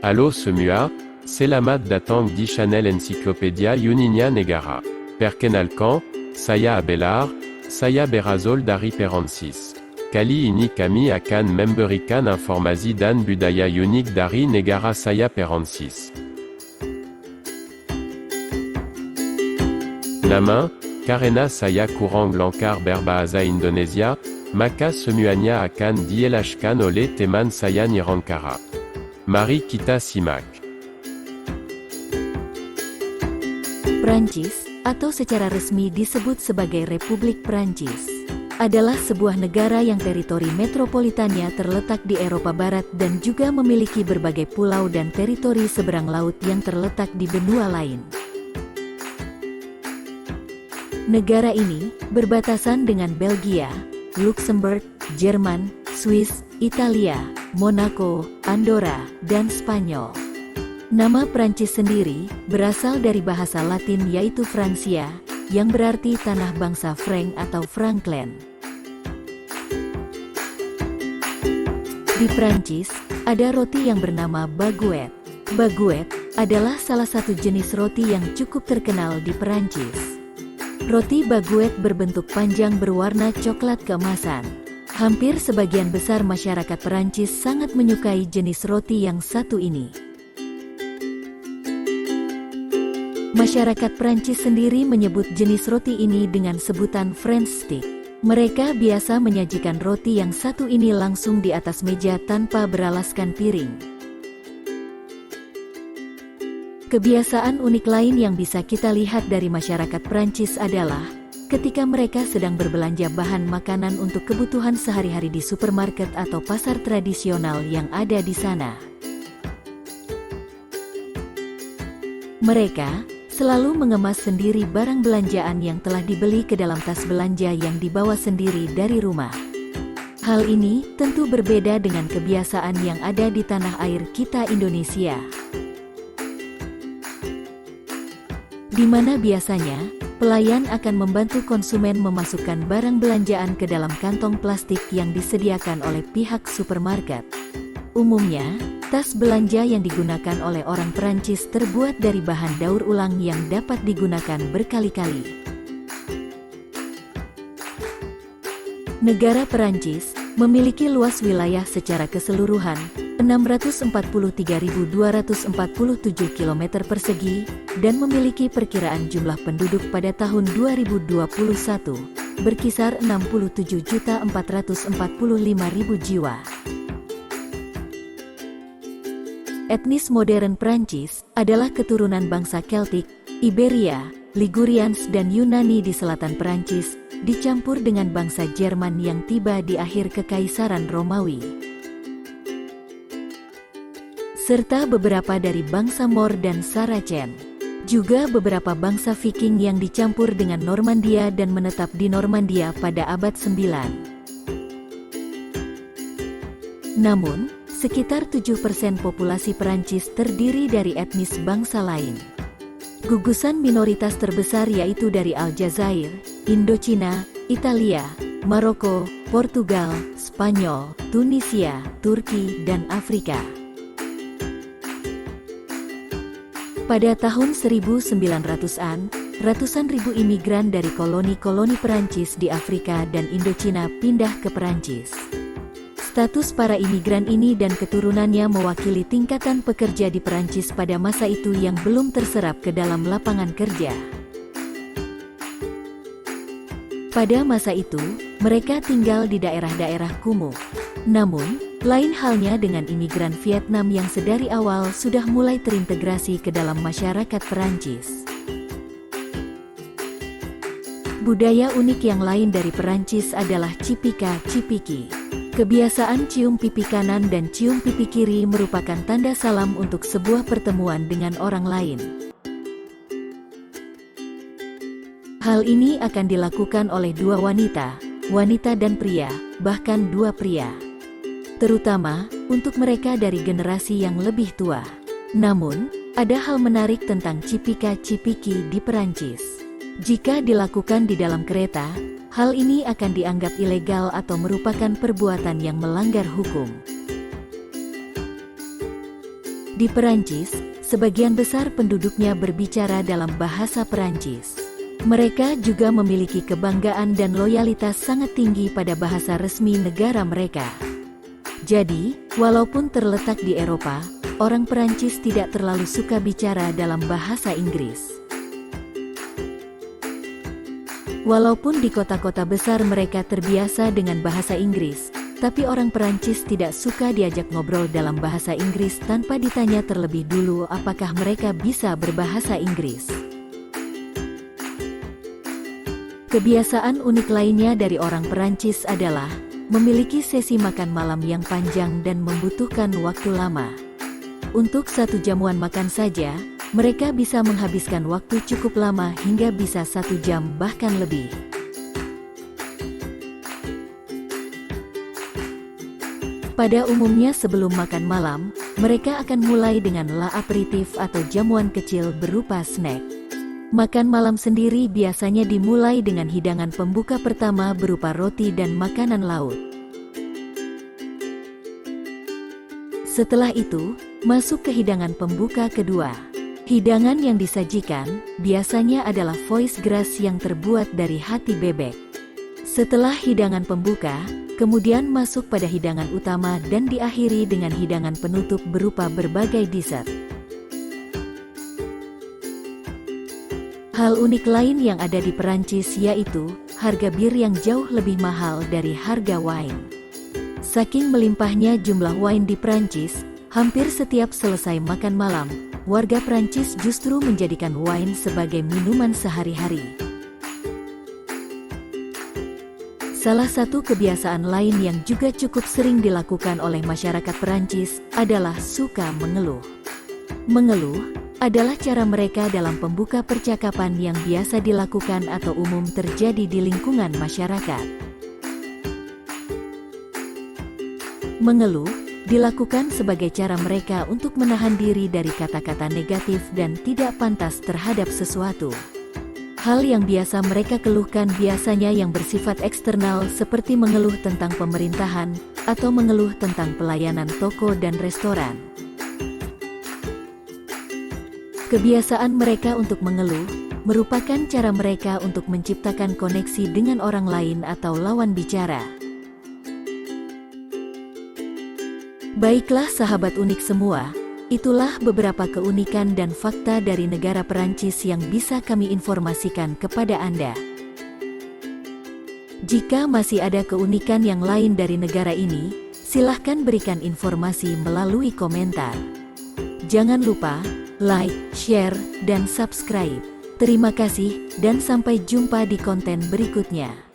Allo semua, selamat datang di channel Encyclopedia Uninia Negara. Perkenalkan, saya Abelard, saya berasal dari Perancis. Kali ini kami akan memberikan informasi dan budaya unik dari negara saya Perancis. Nama, karena saya kurang lancar berbahasa Indonesia, maka semuanya akan dijelaskan oleh teman saya Nirankara. Mari kita simak. Prancis, atau secara resmi disebut sebagai Republik Prancis, adalah sebuah negara yang teritori metropolitannya terletak di Eropa Barat dan juga memiliki berbagai pulau dan teritori seberang laut yang terletak di benua lain. Negara ini berbatasan dengan Belgia, Luxembourg, Jerman, Swiss, Italia, Monaco, Andorra, dan Spanyol. Nama Prancis sendiri berasal dari bahasa Latin yaitu Francia, yang berarti tanah bangsa Frank atau Franklin. Di Prancis, ada roti yang bernama baguette. Baguette adalah salah satu jenis roti yang cukup terkenal di Prancis. Roti baguette berbentuk panjang berwarna coklat keemasan. Hampir sebagian besar masyarakat Prancis sangat menyukai jenis roti yang satu ini. Masyarakat Prancis sendiri menyebut jenis roti ini dengan sebutan French stick. Mereka biasa menyajikan roti yang satu ini langsung di atas meja tanpa beralaskan piring. Kebiasaan unik lain yang bisa kita lihat dari masyarakat Prancis adalah ketika mereka sedang berbelanja bahan makanan untuk kebutuhan sehari-hari di supermarket atau pasar tradisional yang ada di sana. Mereka selalu mengemas sendiri barang belanjaan yang telah dibeli ke dalam tas belanja yang dibawa sendiri dari rumah. Hal ini tentu berbeda dengan kebiasaan yang ada di tanah air kita Indonesia, di mana biasanya pelayan akan membantu konsumen memasukkan barang belanjaan ke dalam kantong plastik yang disediakan oleh pihak supermarket. Umumnya, tas belanja yang digunakan oleh orang Prancis terbuat dari bahan daur ulang yang dapat digunakan berkali-kali. Negara Prancis memiliki luas wilayah secara keseluruhan 643.247 km persegi dan memiliki perkiraan jumlah penduduk pada tahun 2021 berkisar 67.445.000 jiwa. Etnis modern Prancis adalah keturunan bangsa Keltik, Iberia, Ligurians dan Yunani di selatan Prancis, dicampur dengan bangsa Jerman yang tiba di akhir Kekaisaran Romawi, serta beberapa dari bangsa Moor dan Saracen. Juga beberapa bangsa Viking yang dicampur dengan Normandia dan menetap di Normandia pada abad 9. Namun, sekitar 7% populasi Prancis terdiri dari etnis bangsa lain. Gugusan minoritas terbesar yaitu dari Aljazair, Indochina, Italia, Maroko, Portugal, Spanyol, Tunisia, Turki, dan Afrika. Pada tahun 1900-an, ratusan ribu imigran dari koloni-koloni Prancis di Afrika dan Indochina pindah ke Prancis. Status para imigran ini dan keturunannya mewakili tingkatan pekerja di Prancis pada masa itu yang belum terserap ke dalam lapangan kerja. Pada masa itu, mereka tinggal di daerah-daerah kumuh. Namun, lain halnya dengan imigran Vietnam yang sedari awal sudah mulai terintegrasi ke dalam masyarakat Prancis. Budaya unik yang lain dari Prancis adalah cipika-cipiki. Kebiasaan cium pipi kanan dan cium pipi kiri merupakan tanda salam untuk sebuah pertemuan dengan orang lain. Hal ini akan dilakukan oleh dua wanita dan pria, bahkan dua pria. Terutama untuk mereka dari generasi yang lebih tua. Namun, ada hal menarik tentang cipika-cipiki di Perancis. Jika dilakukan di dalam kereta, hal ini akan dianggap ilegal atau merupakan perbuatan yang melanggar hukum. Di Perancis, sebagian besar penduduknya berbicara dalam bahasa Perancis. Mereka juga memiliki kebanggaan dan loyalitas sangat tinggi pada bahasa resmi negara mereka. Jadi, walaupun terletak di Eropa, orang Perancis tidak terlalu suka bicara dalam bahasa Inggris. Walaupun di kota-kota besar mereka terbiasa dengan bahasa Inggris, tapi orang Perancis tidak suka diajak ngobrol dalam bahasa Inggris tanpa ditanya terlebih dulu apakah mereka bisa berbahasa Inggris. Kebiasaan unik lainnya dari orang Perancis adalah memiliki sesi makan malam yang panjang dan membutuhkan waktu lama. Untuk 1 jamuan makan saja, mereka bisa menghabiskan waktu cukup lama hingga bisa 1 jam bahkan lebih. Pada umumnya sebelum makan malam, mereka akan mulai dengan la aperitif atau jamuan kecil berupa snack. Makan malam sendiri biasanya dimulai dengan hidangan pembuka pertama berupa roti dan makanan laut. Setelah itu, masuk ke hidangan pembuka kedua. Hidangan yang disajikan biasanya adalah foie gras yang terbuat dari hati bebek. Setelah hidangan pembuka, kemudian masuk pada hidangan utama dan diakhiri dengan hidangan penutup berupa berbagai dessert. Hal unik lain yang ada di Perancis yaitu harga bir yang jauh lebih mahal dari harga wine. Saking melimpahnya jumlah wine di Perancis, hampir setiap selesai makan malam, warga Perancis justru menjadikan wine sebagai minuman sehari-hari. Salah satu kebiasaan lain yang juga cukup sering dilakukan oleh masyarakat Perancis adalah suka mengeluh. Mengeluh adalah cara mereka dalam pembuka percakapan yang biasa dilakukan atau umum terjadi di lingkungan masyarakat. Mengeluh dilakukan sebagai cara mereka untuk menahan diri dari kata-kata negatif dan tidak pantas terhadap sesuatu. Hal yang biasa mereka keluhkan biasanya yang bersifat eksternal seperti mengeluh tentang pemerintahan atau mengeluh tentang pelayanan toko dan restoran. Kebiasaan mereka untuk mengeluh merupakan cara mereka untuk menciptakan koneksi dengan orang lain atau lawan bicara. Baiklah sahabat unik semua, itulah beberapa keunikan dan fakta dari negara Perancis yang bisa kami informasikan kepada Anda. Jika masih ada keunikan yang lain dari negara ini, silahkan berikan informasi melalui komentar. Jangan lupa like, share, dan subscribe. Terima kasih, dan sampai jumpa di konten berikutnya.